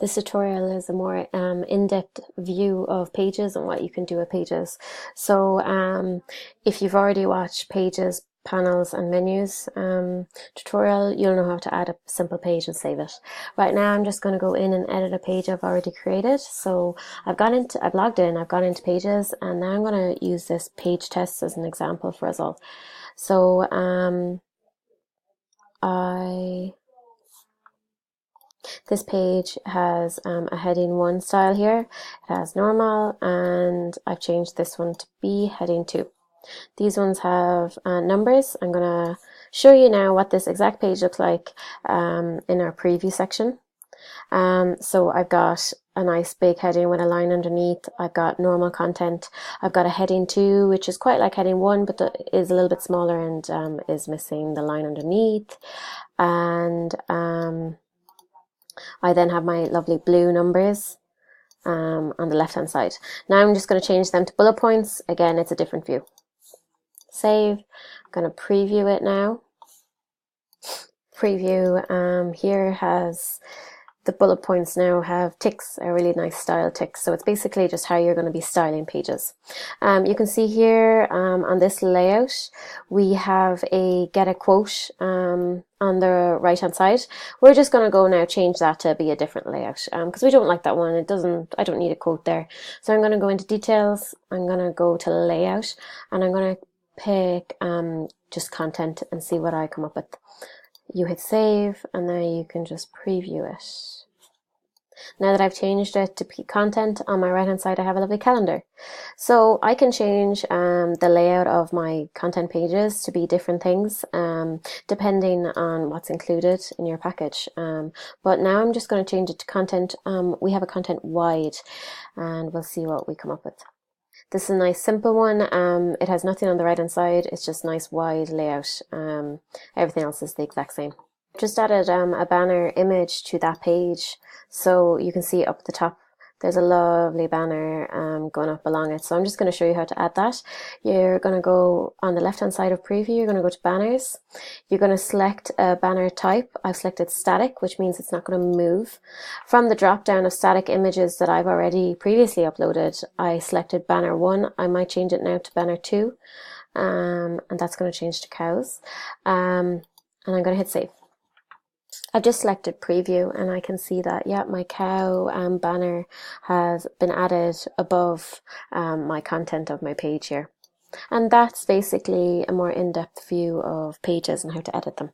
This tutorial is a more in-depth view of Pages and what you can do with Pages. So if you've already watched Pages, panels and menus tutorial, you'll know how to add a simple page and save it. Right now I'm just going to go in and edit a page I've already created. So I've logged in, I've gone into Pages, and now I'm going to use this page test as an example for us all. So this page has a heading 1 style here. It has normal, and I've changed this one to be heading 2. These ones have numbers. I'm going to show you now what this exact page looks like in our preview section. So I've got a nice big heading with a line underneath. I've got normal content. I've got a heading 2, which is quite like heading 1, but is a little bit smaller and is missing the line underneath. And I then have my lovely blue numbers on the left hand side. Now I'm just going to change them to bullet points. Again, it's a different view. Save. I'm going to preview it now. Preview here has the bullet points now have ticks, a really nice style ticks. So it's basically just how you're going to be styling Pages. You can see here on this layout, we have a get a quote on the right hand side. We're just going to go now change that to be a different layout because we don't like that one. I don't need a quote there. So I'm going to go into details. I'm going to go to layout, and I'm going to pick just content and see what I come up with. You hit save, and then you can just preview it. Now that I've changed it to content, on my right hand side I have a lovely calendar. So I can change the layout of my content pages to be different things depending on what's included in your package. But now I'm just going to change it to content. We have a content wide, and we'll see what we come up with. This is a nice simple one. It has nothing on the right hand side. It's just nice wide layout. Everything else is the exact same. Just added a banner image to that page, so you can see up at the top there's a lovely banner going up along it. So I'm just going to show you how to add that. You're going to go on the left hand side of preview, you're going to go to banners. You're going to select a banner type. I've selected static, which means it's not going to move. From the drop down of static images that I've already previously uploaded, I selected banner 1. I might change it now to banner 2, and that's going to change to cows. And I'm going to hit save. I've just selected preview, and I can see that, yeah, my cow banner has been added above my content of my page here. And that's basically a more in-depth view of Pages and how to edit them.